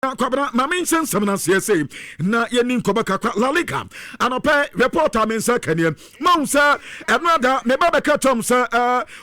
kwabra ma mention some na say na yeni nkoba kakra La Liga anope reporter mensa kanie ma say enada me ba beka tom say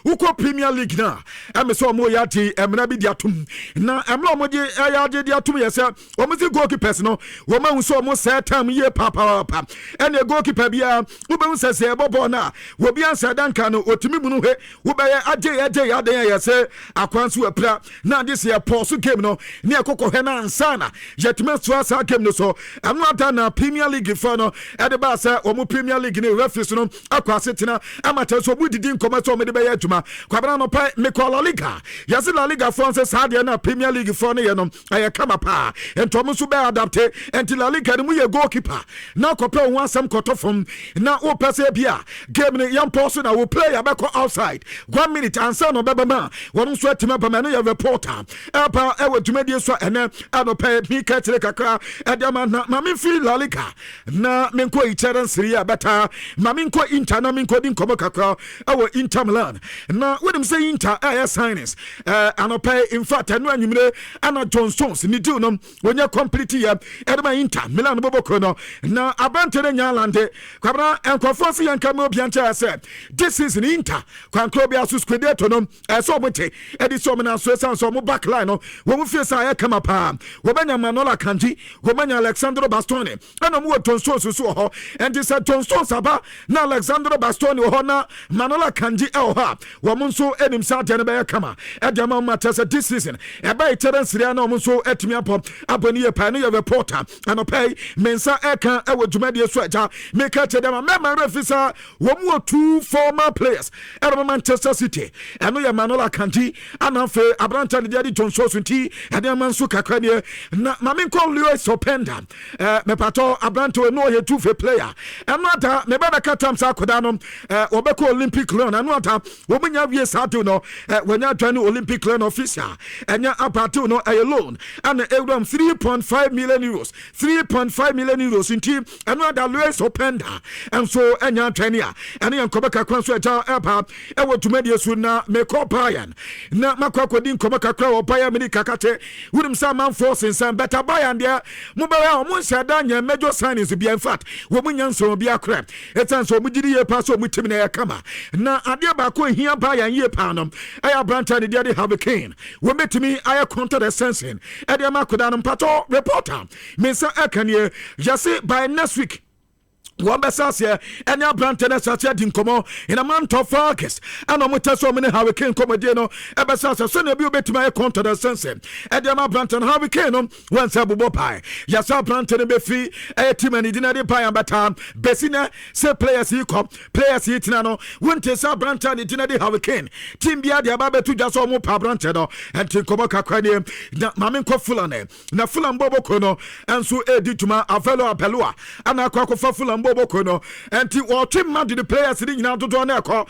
uko Premier League na me so mo yati emna bi diatum na emla mo di yade diatum ye say o mo si goalkeepers no wo ma so mo say time ye papa ene goalkeeper bia wo be say say bobo na wo bia say danka no otimi mu no he wo be ade ye say akwanso apra na this year pause game no ne akoko he na sana yetime so game no so another na Premier League for no e de ba say o mo Premier League ni referees no akwase tena amata so mu didi nkoma so me de be ya adwuma kwabra no pa me call La Liga yase La Liga France sa de na Premier League for no ye no aye kama pa entom so be adapte enti La Liga ni mu ye goalkeeper na kope won asem kotofom na o pese bia game ni yam pause na wo player be ko outside 1 minute answer no beba won so atima ba me no ye reporter apa e wo dwumadi so ene anope mi ka tire kakra edema na me feel La Liga na me nko icheren serie beta ma me nko Inter na me nko din komo kakra e wo Inter Milan na when them say Inter signings anope in fact anu anwumre ana John Stones ni deal no wonya complete ya edema Inter Milan boboko no na abantere nyalande kwabra enkofo se yanka me obiancha say this season Inter kwankro bia so squadeto no so mote edi so me na so san so mo backline no wo mu fie sa ya kama pa wo banya Manola Kanji wo banya Alexandro Bastoni ana mo John Stones so ho and this John Stones aba na Alexandro Bastoni ho na Manola Kanji e ho wo mo so enim sa de be kama e de ma matter this season e ba itere nsiri na mo so etimi aboni ye pa no ye reporter and pay mensa e kan e wo dwumade so aja make ka che dem ma refisa wo mo two former players e do Manchester City and no ye Manola Kanji ana fe abranta de di John Stones nti e de man so kakra ne na mame call Lewis Openda me pato abranto no ye two player anota me baba katam sa koda no obeko Olympic Leon anota wo munya wie sa do no wanya twan Olympic Leon official enya apato no alone and egram 3.5 million euros 3.5 million euros nti anota Lewis Openda and so enya twania ene yankobeka kwanso eta epa ewo tumadi su na me call Bayern na makwa din kobeka kra wo Bayern mini kakate wurim sa man force san better Bayern there mobile o mun shada nya major signings bi in fact wo mun nyanso bi akra etan so mugiri ye pa so mutimi na ya kama na ade ba ko hia Bayern ye pa no aya branta de de have Kane wo metimi aya counter the sensing e de makoda no pato reporter mensa akanie jase by next week one besasia and your brand and such a dinkomo in a month of August and I'm with so many hurricane comediano ebesasa so na bi obeti my counter the sense and your brand and hurricane once abubo pie yes our brand and be free a team and dinner de pie and batam besina say players he come players he tinano won te sa brand and dinner de hurricane team bia de ababe to just almost pa brand no and tinkomo kakwane na mamen ko fulane na fulan bobo kono and so edi tuma avelo apelua and akwa ko fulan Boko no enti wo twim ma the players ni nyina dodo na ekọ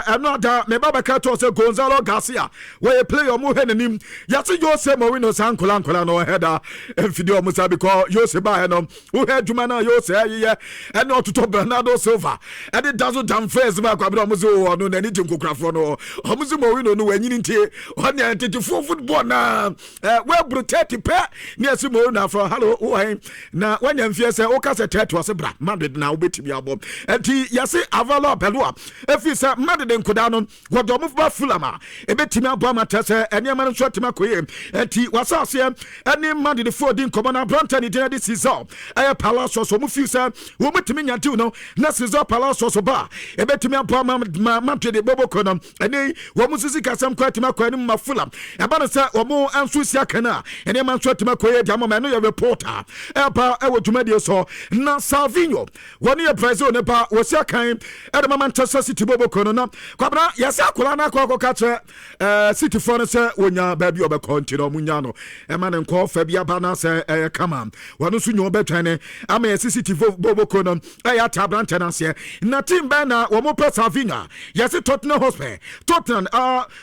another me baba ka to say Gonzalo Garcia we play o mu henanim yase Jose Mourinho sankola no header video mu sabi ko Jose ba no wo he dwuma na Jose ye ene ototo Bernardo Silva ede dazo dam face ba kwa bro mu zo no na ni jinkokrafo no o mu zo Mourinho no wanyini ntie o na enti football na we brutality pe ni ase Mourinho from hello wo na wanya mfie se o ka se teto se bra Madrid na obetimi abom enti yase avalo pelua efisa Madrid nkoda no godomo ba fulama ebetimi abom atese enema no so tema koye enti wasase eni Madrid fo din komona branta ni de sizo aya palace so mu fisa wo metimi nyante no na sizo palace so ba ebetimi abom Madrid boboko no eni wo mu sisi kasam kwatima kwani ma fulam eba no se wo mu anso sia kana enema so tema koye jamo me no ye reporter eba e wo dwumadi so na Salvinho woni e prezo ne pa wo sia kan e de Manchester City boboko no na kwabra yase akola na akọ kache City for no se wonya ba bi obekọ ntino munya no e ma ne nko fa bia ba na se kama wonu su nyo betwane ama yase City boboko no e ya tabrante na se na team ba na wo mo pe Salvinho yase Tottenham Hotspur Tottenham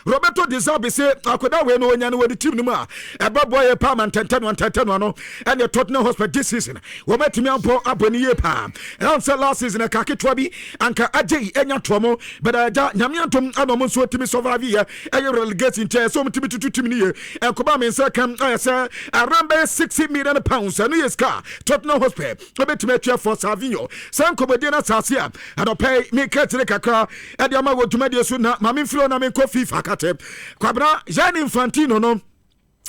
Roberto De Zerbi se akoda we no wonya no wodi team no ma e ba boy e pa man tenteno no and the Tottenham Hotspur this season wo metimi ampo aboni ye pa answer last season a kaketwabi anka ajay enya tomo but nyamiantom anomo so timi survive here relegating chair so timi tutimi here and koba me say kam say around 60 million pounds and yes car Tottenham Hotspur obetime for Savinho san komediana sasia and pay me ketre kakra e de ma wotumade so na mame flo na me ko FIFA kate kwabra Gianni Infantino no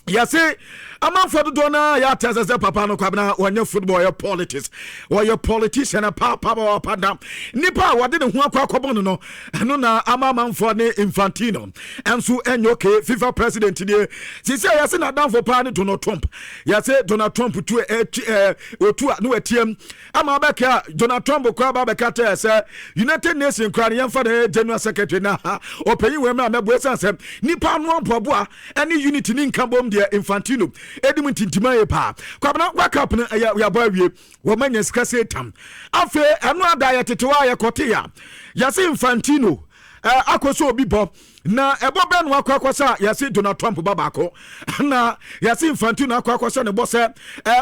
yase amanfo do na ya tese papa no kwabna wonye football ya politics or your politician papa pada nipa wade ne ho akwa no no na amanfo ne Infantino enso enyoke FIFA president ne sisi yase na danfo pa ne Donald Trump yase Donald Trump tu otu no atiem ama beka Donald Trump kwa ba beka tese United Nations kwa ne yemfa de general secretary na opanyi we ma mebo sansem nipa no mpoboa ene unity ni nkabom de Infantino edim tintima ye pa kwabna wakap na ya ba wie wo manya sika setam afi eno ada ya tetewa ya kote ya se Infantino akoso obi bo na ebo ben wakwakwasa yasi Donald Trump babako na yasi Infantino akwakwasa ne bose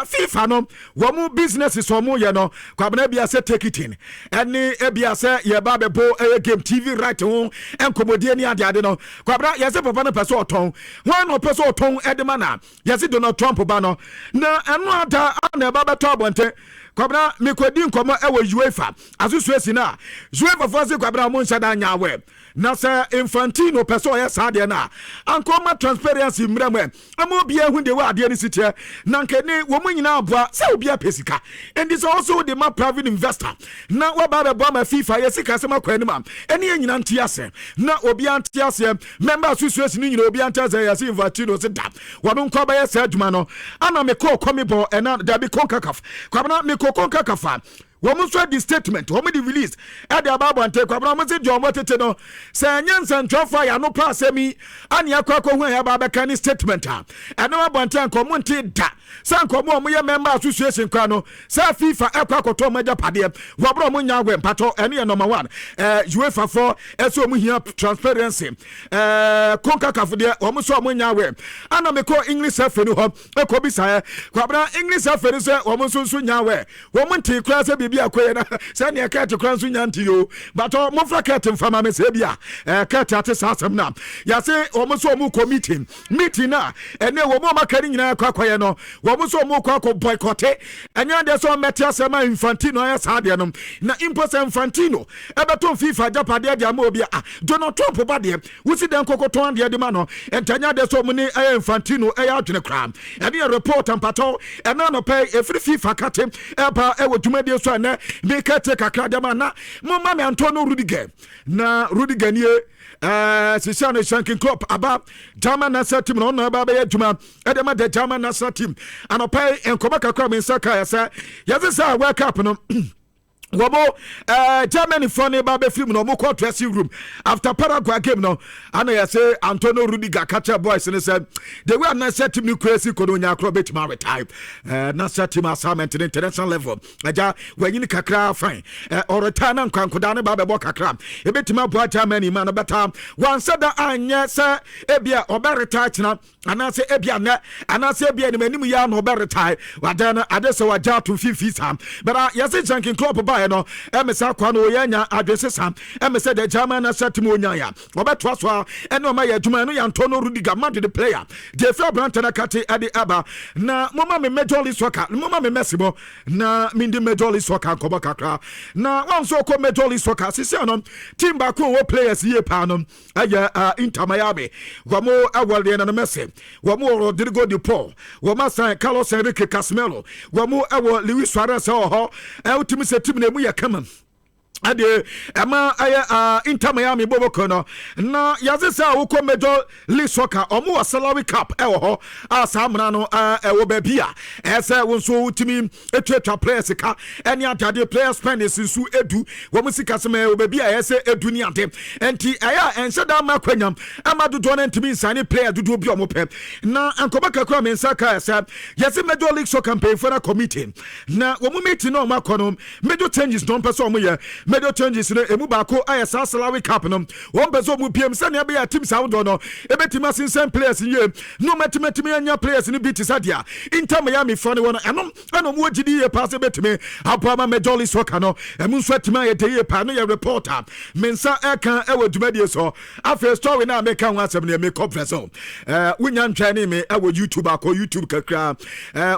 FIFA no wo mu businesses wo mu ye no kwabna bia se take it in eni ebia se ye ba bebo game TV right ho enkomodie ni ade no kwabna yasi papa no pese oton wan no pese oton edema na yasi Donald Trump ba no na eno ada na eba beto abonte kwabna mikodi nkomo ewo UEFA asusuesi na UEFA fose kwabna mo nshada nya we na sa Infantino peso ya sade na ankoma transparency mremwe amo bia hu de wa ade ni sitie na nkene wo munyina aboa se obia pesika and this also the private investor na wa ba be ma FIFA ya sika se makwani ma ene nyina ntiase na obia ntiase member association ni nyina obia ntiase ya se Infantino se da wonu nkwa ba ya se adwuma no ana me ko komibo ena da bi konkakaf kwabna me ko konkakafa woman saw the statement woman the release at the Bible and take kwabra say John watete no say nyansa ntwafa ya no pa semi ani akwakọ hu ya ba beka ni statement a eno abonte ankomo nte da san komo mo ye member association kwa no say FIFA ekwakoto maja pade wabro mo nya agwe mpato ene ye number 1 UEFA for eso mo hia transparency konka kafode wo mo so mo nya agwe ana me ko English afa no ho ekobi sa kwabra English afa no say wo mo so nya agwe wo mo nte kra say bia koye na say ne ka te kra so nya nti yo but mo fra ka te mfama me say bia ka te ate sa asem na ya say wo mo so mo ko meeting na ene wo mo makari nyina kwakoye no wo mo so mo kwako boycott enya de so meti asema Infantino ya sade no na impose Infantino ebeto FIFA japade de ama obi Donald Trump ba de wusi den kokoton de ma no entanya de so mo ni Infantino ya adwene kra ene report ampato ena no pay efri FIFA kate eba e wodumade so na me kate kakra de ma na mo ma me Antonio Rudiger na Rudiger nie Sisiano Shanking Club about German national team no baba ya juma edema the German national team and pay and Kobaka come in soccer yes sir wake up no Wobo Germany funny baby film no mo dressing room after Paraguay game no and I say Antonio Rudiger catcher boys and said they were not set team crazy kodo nya acrobat maritime not set team assignment international level aja when you kakra fine or return and kwankodane babe bo kakra e betima bo Germany man better one said that anya say ebia oberita na anase ebia na anase ebia ni manim ya no oberita wadana adese waja to 50 sam but yes Shanking Club by no emesa kwa no yanya adresse sam emesa the German asset mo nya ya obeto so eno ma ya adwuma no ya Antonio Rudiger man the player the fair brand na kate ade aba na mama me Major League Soccer mama me Messi na mindi Major League Soccer ko bakakra na wan so ko Major League Soccer sisi no team ba ko wo players ye pa no aya Inter Miami gomo awole na Messi gomo Rodrigo de Paul gomo San Carlos Enrique Casemiro gomo awo Luis Suarez ho ultimate team na mu ya kama ade ama aya Inter Miami boboko no na yazisa wo ko Major League Soccer omo salary cap e wo ho asamra no e wo ba bia ese wo so utimi etwetwa players ka eni atade players spend sinsu edu wo musika sema wo ba bia ese edu ni ade enti aya ense da ma kwanyam ama dodo na ntimi nsane player dodo bi omo pe na ankobaka kra men saka ese yesi Major League Soccer campaign for a committee na wo mu meeting no makono major changes don person omo ye major changes no emu baako ayɛ saa salary cap no wɔn bɛ so mu pm sɛ nea bɛyɛ team saa do no ebɛtumi asensan players yie no mɛtumi anya players no bi te sɛ deɛ Inter Miami fɔ ne wɔn ɛnom wɔn gyidi yie paa sɛ bɛtumi aboama Major League Soccer no ɛmu nso atumi ayɛ de yie paa no yɛ reporter mensa ɛka ɛwɔ dwumadie so afei story na meka ho asɛm ne mekɔ prɛ so wonya ntwɛne me ɛwɔ YouTube akɔ YouTube kakra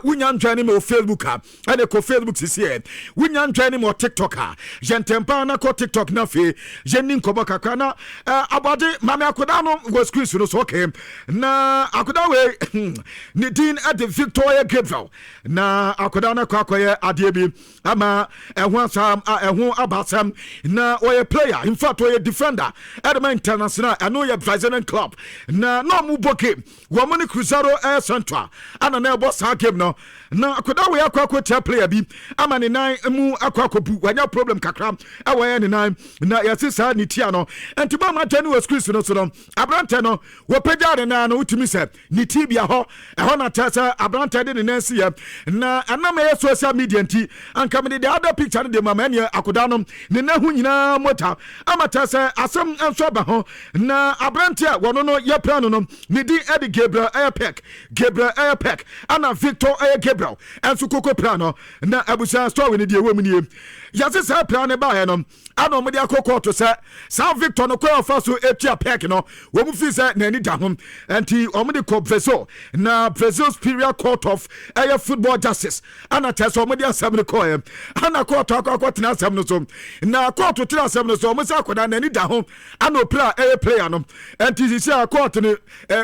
wonya ntwɛne me wɔ Facebook a ɛne kɔ Facebook sisiɛ wonya ntwɛne me wɔ TikTok a yɛntɛmpa na kɔ TikTok na afei yɛni nkɔbɔ kakra na abɔde mame akoda no wɔ screen so no so okay na akoda wei ne din ɛde Victoria Gabriel na akoda no kɔ akɔyɛ adeɛ bi ama ɛho abasam na ɔyɛ player in fact ɔyɛ defender ɛdema international ɛno yɛ Brazilian club na ɔmo bɔ game wɔn ne Cruzeiro Central ana na ɛbɔ saa game no na akoda wei akɔ tia player bi ama ne nan mu akɔ bu wanya problem kakra ɛwɔ yɛ ne nan na yɛse saa ne tia no ɛnti ba ma tani wɔ screen so no abrante no wɔpagya ne nan no wotumi sɛ ne ti bia hɔ ɛhɔ na tɛ sɛ abrante de ne nan si yɛ na ɛnam ɛyɛ social media nti anka me de other picture no de ma ɛne akoda no ne nan ho nyinaa mota ama tɛ sɛ asɛm nso aba ho na abrante a wɔno no yɛ plan no ne di ɛde Gabriel Ayapek ana Victor Gabriel enso koko plan no na abusa story ne de ewo mu nie yase saa plan ne ba he no ana mo de akoko to sɛ saa Victor no kɔ fa so etua pek no wo mu fi sɛ na ni da ho enti o mo de kɔ Brazil na Brazil Superior Court of Football Justice ana tɛ o mo de asɛm ne kɔ ana court akɔ tena asɛm no so na court tena asɛm no so o mo sa akɔda na ni da ho ana opra player no enti sisi a court ne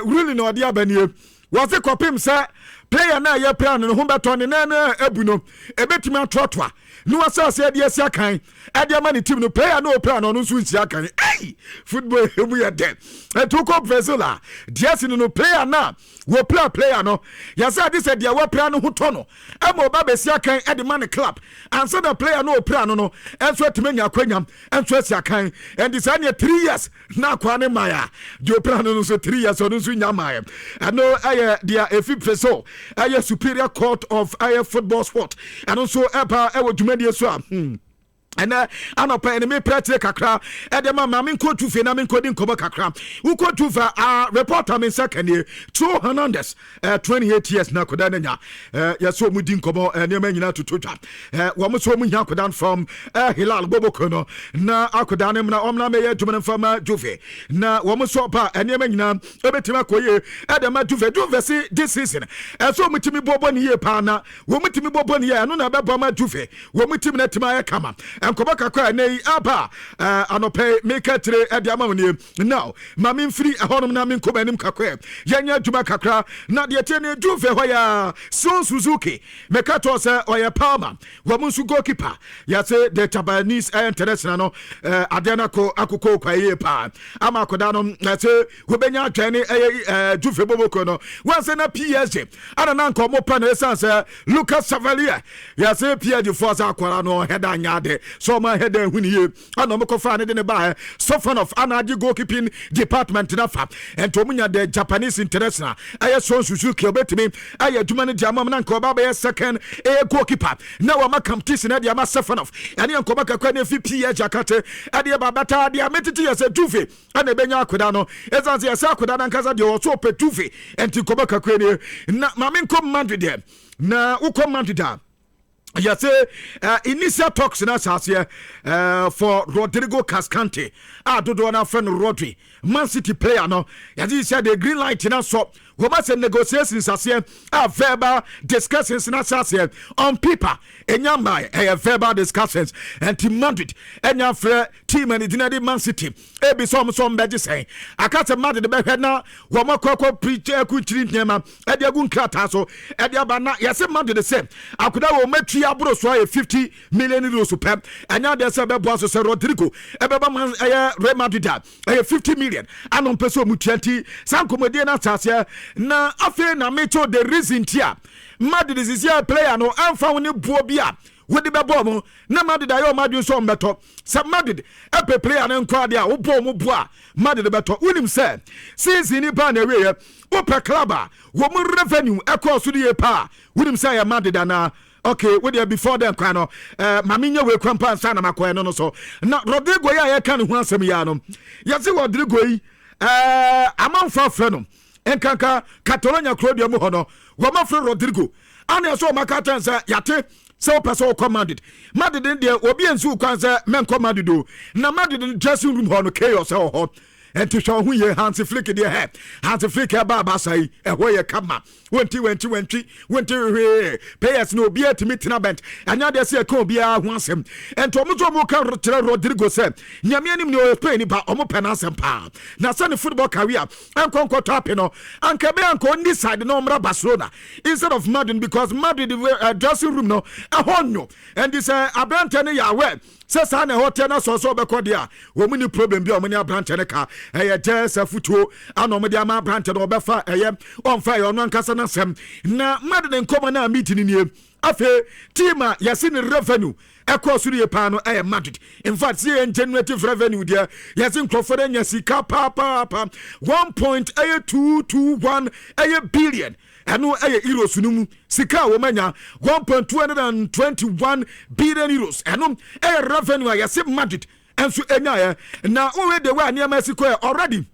ruling no de abanie was a copim sir player na ye plan no ho beto ne na abu no ebetimi atrotoa no asa se de asia kan ade ma ne team no player no plan no nso nsia kan football emu ye den etoko Brazil a diasi no player na wo player no yasa de se de wo plan no ho to no emo ba besia kan ade ma ne club ansa the player no plan no enso atimanya akwanyam enso asia kan and this anya 3 years na kwa ne maya de plan no so 3 years no nso nya maya ano aye dia efi Brazil aye Superior Court of Football Sport and also epa ewo dwumadi so and anɔpa enemy prete kakra edema mamin ko tufe na min ko din kobo kakra wo ko tufa reporter min second year 2 Hernandez 28 years na koda nya yeso mu din kobo nema nyina tutotwa wo mo so mu nya koda from Hilal Boboko no na akoda ne na omna me ye dwumene fama Juve na wo mo so pa nema nyina ebetima koye edema Juve si this season so mu timi bobo ne ye pa na wo mu timi bobo ne ye no na bebo ma Juve wo mu timi na tima ye kama Nkobaka kwa nei aba anope make tre ade amawne now mame mfiri ehonum na me nkobanim kakwa yenya djuma kakra na de tie ne Juve hoya Son Suzuki mekato se oye Palma wo munsu goalkeeper yase the Japanese international no ade na ko akoko kwa ye pa ama koda no yase wo benya atwane Juve boboko no wanse na PSG ana na nkomo pa na esanse Lucas Savalier yase PSG force akwara no header nyade so my head when you and no find it in the bar so fun of anadi goalkeeping department nafa and to munya the Japanese international I Son Suzuki obet me I adumani jamam na nkoba be second goalkeeper now am competition e ma so fun of and nkoba kakwa na fi PSG akate e de babata de ametiti as a Juve and benya akoda no ezanse yasa akoda na nkaza de o so pe Juve and nkoba kakwa ne na mamen kom Madrid na ukom Madrid yes, initial talks in us here for Rodrigo Cascante. Do our friend Rodri, Man City player. No, as he said, the green light in us. So, we must negotiations as here, verbal discussions in us here on paper. And yamai, verbal discussions and Team Madrid and your team and the Man City. Ebi some beji say. I can't imagine the back head now. Wama koko preacher kuchiri nema. Edia gun krata so. Edia bana. Yes, Madrid the same. I could have met 50 million euros per. And now there's a boss of Rodrigo. Ebeba man Real Madrid 50 million. And on peso mutianti. Some comedian asasia. Na afe na mecho the reason tia. Madrid is here player no. I'm found in Bobia. With the babo na Madrid ayo Madrid so mbeto sa Madrid epe player na nkwa dia wo bo mo boa Madrid beto unim say since ni ba na we wo pe club wo mo revenue e cost so die pa unim say ya Madrid na okay, with you before them kwano maminya we kwampa nsa na makoe no so na Rodrigo ya ka ne ho asem ya no yase Rodrigo yi amanfa frɛ no enkanka Catalonia Claudio mu hono wo ma frɛ Rodrigo ana so makata nsa yate so person commanded Madrid there obi ensu kwan sɛ men commanded do na Madrid dressing room hono chaos ho and to show who ye Hansi Flick in their head. Hansi Flick baba say, a way a kama. Went to payers no beer to meet Nabent. And now they say, come be once him. And Tomuto Moka Rodrigo said, Yamianim no pain about Omopenas and Pa. Now, send football career and Concord Tapino and Cabe on this side, no Barcelona instead of Madrid because Madrid dressing room no a honno. And this Abrantani Yahweh. Sasa na hotel na so beko dia wo muni problem bi o muni abrante ne ka jesa futuo ana o mudi ama abrante no befa on fire on nkasa na sem na Madden nkoma na meeting ni afi team a yasi ni revenue across the pano Madrid. In fact, see generative revenue there. Yes, in Crawford and Yasika papa 1.8221 billion. And no euro sunum sika womanya 1.221 billion euros. And no revenue yasi Madrid. And so now already one near Mexico already.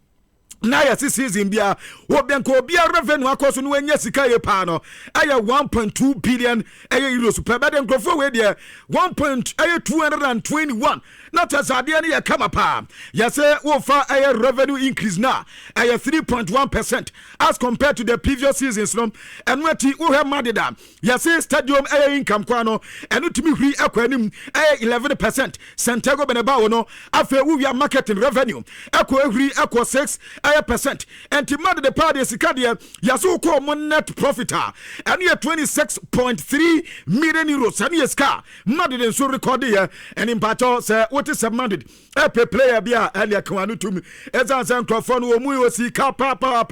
Na ya season bia wo benko bia revenue akoso no anya sika ye pa no aya 1.2 billion euros per bed nkrofo we there 1.221 not as ade ne ya kama pa ya say wo fa aya revenue increase na aya 3.1% as compared to the previous seasons no and wati wo he madida ya say stadium aya income kwa no eno timi hwi akwanim aya 11% Santiago Bernabeu no afa wo wi marketing revenue akwa hwi akwa 6 percent and to mad the party sikadia yaso ko net profit and you 26.3 million euros and yes car mad den so record here and in battle say what is demanded a player bia and ya kwanu tum ezan crofon wo mu yo sika papa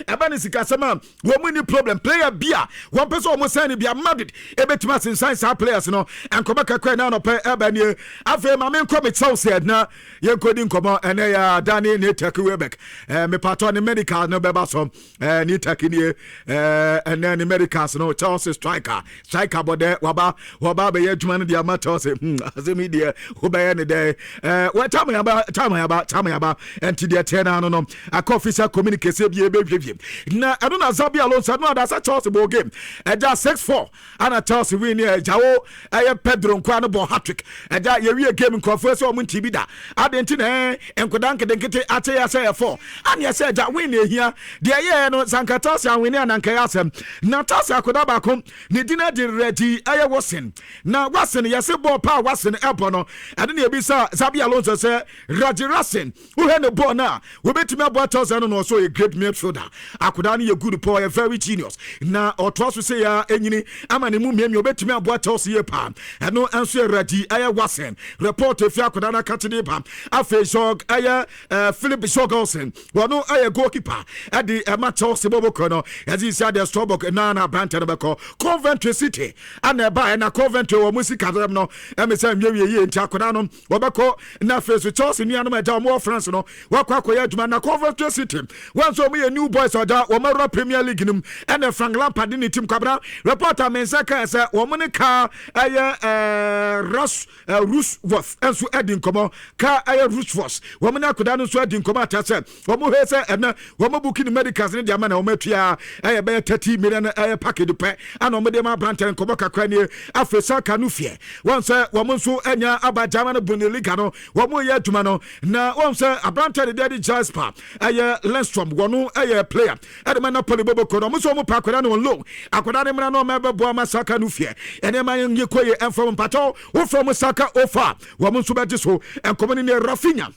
eba ni sika sama wo mu ni problem player bia one person almost send bia mad ebetima sense sa players no and come back na no pe eba ni afa ma men come tell said na ye kodi nkomo and ya Dani ne take Quebec me pato ne medical no beba so ni take ni and then the medicals no Chelsea striker but there waba be adwuma no dia ma Chelsea azemi dia wo be ne dey what time about and to the turn no a official communication bi ebehwehwe na I don't know Zabi Alonso no that Chelsea ball game just 6-4 and Chelsea win jawo Pedro nkwa no ball hat-trick eja ye wie game nkofo so omunti bi da adentina enkodanke denkete ate ya say 4 and ya say ja win here de ye no sankatasa win na nka yasem na tasa akoda bakom ne dina de ready wosen na wosen ya say ball pa wosen ebo no ade na ebisa Zabi Alonso say Rodri who had the ball now we betimi abo tasa no so a great midfielder akoda no ye good boy a very genius na otoso say ya enyini ama ne mu miemi obetimi abo tasa ye pa eno anso Rodri wosen report if akoda na katide pa afa jog Philip Shogelson wono goalkeeper at the Chelsea Boboko no as he said the Strawbrook na Branton beko Coventry City and na Coventry wo musika dem no say ye nti akoda no wobeko na face Chelsea ni anoma da mo France no wakwa koya aduma na Coventry City once we a new boys oda wo mara Premier League nim and Frank Lampard ni team kwabra reporter mensaka say wo mo ne ka Rushworth enso edin komo ka Rushworth wo mo na akoda no so edin komo atase wo mo he say na wo mo booking medicals ni dia ma na wo matua be 30 million package pe ana wo de ma Branton komo kakra ni afesa kanu fie once wo mo so anya abajama no Bundesliga no wo mo ye aduma no na once Branton de Jasper Lindstrom wono player edema na Napoli Boboko no mo so mo pa akoda no low akoda ne mra no mebebo amasaka no fie ene ma ye koye enfom pato wo from Saka ofa wo mo so be so enkomo ni Rafinha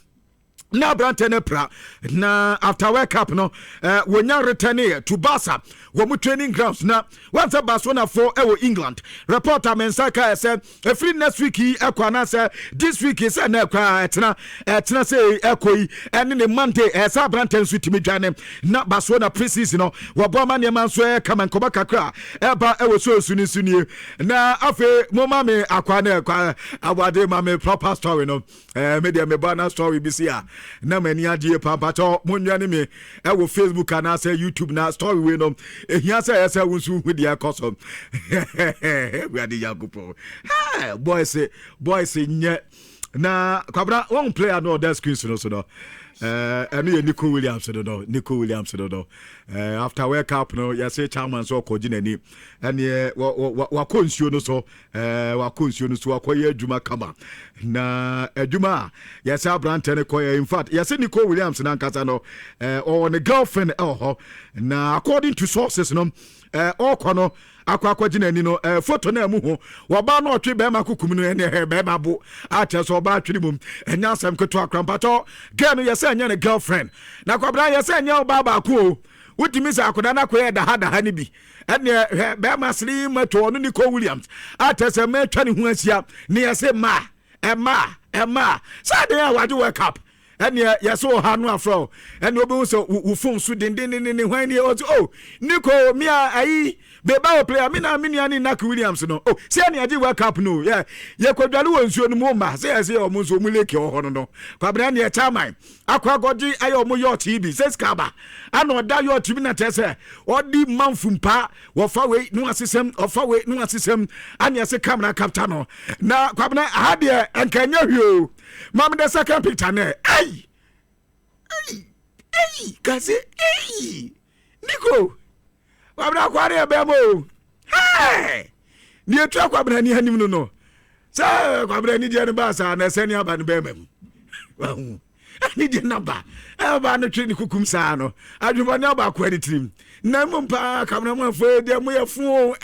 na Branton pra na after World Cup no wonya return here to Barca wo mu training grounds na once Barcelona for England reporter mensaka say free next week ekwana say this week is na ekwa etna say ekoi ene ne Monday sa Branton suit me dwane na Barcelona pre-season no wo bo ma ne man so kama nkoba kakra eba so suni na afi mo ma me akwa na ekwa awade ma me proper story no media me bana story bi sia na mani adie papa cho monwane me e wo Facebook and say YouTube na story we no ehia say yes wonsu hu dia koso we ade yakupo boys nye na kwabra one player no that screen so no enu Nico Williams no after World Cup no ya say chairman so ko ginani ene wa konsuo no so akoye adwuma kama na adwuma ya say abrante ne koye in fact ya say Nico Williams na nkasa no on a girlfriend na according to sources no okono akwa ginani no photo na mu ho wa ba na otwe be ma kukum no ene be ma bo ate so ba atwiri mum enya asem keto akrampato girl no ya say anya ne girlfriend na kwabra ya say anya ba ko wotimi sa akoda na koye da ha ni bi ene be ma sri mato no Nico Williams ate se me twa ne hu asia ne ya say ma sa de ya waju World Cup ene ya so ha no afro ene obi so wo phone so den hwan ni oh Nico me ayi beba o player me na Nico Williams no oh say ene agi World Cup no yeah ye kwadwale wonsuo no mo ma say o mo so mu leke ho no kwabra ne chairman akwa godi ayo mo yo TV say skaba ana oda yo TV na tese odi manfumpa wo fa we no asisem anya se camera capture no na kwabra ha de enkanya hwio mam the second picture na hey kasi Nico kwabra kware be mo hey ni etu kwabra ni hanim no sa kwabra ni je ne ba sa na se ni aba ne be mam ni je namba aba no twi ni kukum sa no adwuma ni aba kwa ni trim na mumpa kamera mo afo de mo yafu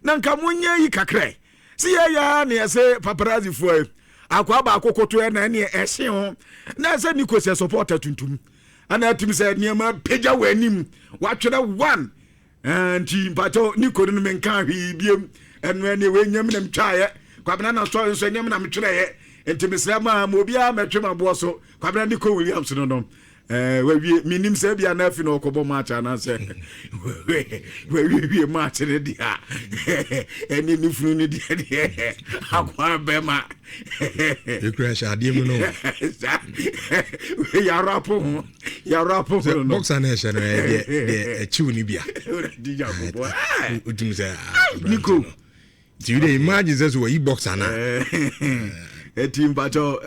na nka munye yi kakre si ya na se paparazzi fo akwa ba akokoto na ne ehye ho na se Nico se supporter tuntum ana timi se niema peja wanim watwere one anti mpato Nico no menka hwi biem enu ne we nyam na mtwaye kwabena na so nyam na mtwere enti misema mo bia metwema bo so kwabena Nico Williams no we minim se bia na afi no okobo match ana se we match ne dia eni ni funu ni dia akwa bema you crash adi mu no ya rapo no boxer na she no de chiu ni bia di ja bo utum se Nico do you imagine this way boxer na team bato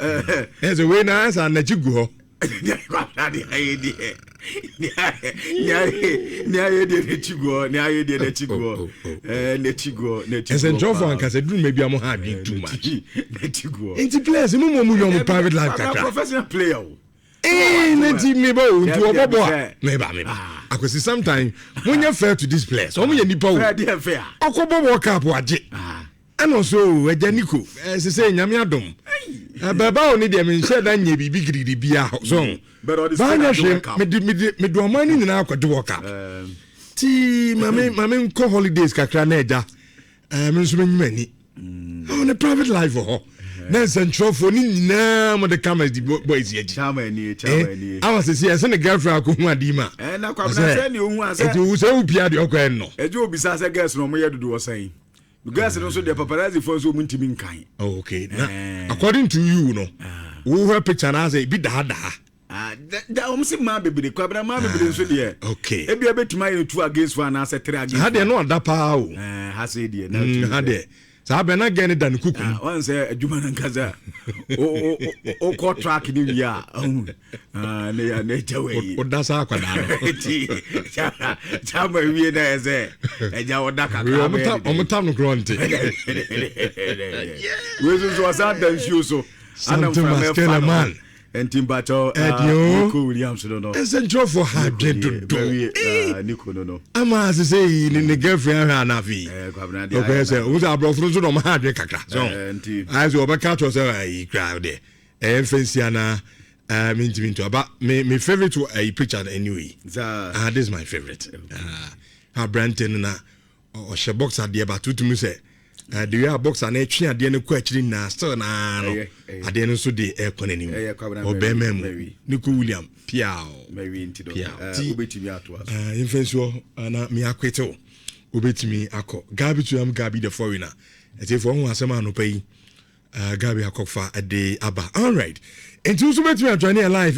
as a way na answer na chigu ho ni chigo esen jofo ankase duru mebi amo ha adwin too much enti players mu yo private life kaka professional player nenti meba o nti obobo meba akwesi sometime munya fair to this players o munya nipa o fair okobobo cup waje ano so eja Nico se nyame adom baba oni de me share dan nye bibi giriri bia so ba nya hwe me do amani ni na akwade woka ti mame nko holidays kakra na eja me nso menyimani on a private life ho na central for ni nyina mo de cameras di boys ye chamani awa se se ne girlfriend ko hu adima na kwabna se ni ohun ase e se u bia de okwa no e jo obisa se girls no mo ye dodo osan because no so the paparazzi for so muntimi nkan okay na according to you no who her picture na say bi da da omsi ma bebere kwabra ma bebere so de okay e bia betuma ye 2 against 1 na say 3 against ha de no da pa o ha say de na ha de sa be na gene dan kuku one say adwuma na nkaza o contract ni wia ne ya ne jawe o da sa kwada no chama wie na eze eja o da kaka o mutam no grunte we so sa dan so ana from man Entimbato Nico Williams no essential for her do Nico no ama say ni girlfriend ha na fi okay say we are bro so no ma adwe kakra so I so obeka to say crowd there fancy na minti about me favorite picture anyway this is my favorite Branton na o she boxer there but to me say the way boxer na twi ade ne ko akiri na still na no ade no so de economy o be mem Nico William piao Mary ntido obetimi ato aso infenso na me akwete obetimi akọ gabi to am gabi the foreigner e say for hu asema no pay Gabi Akokfa a day aba. All right. And two so much we are joining live.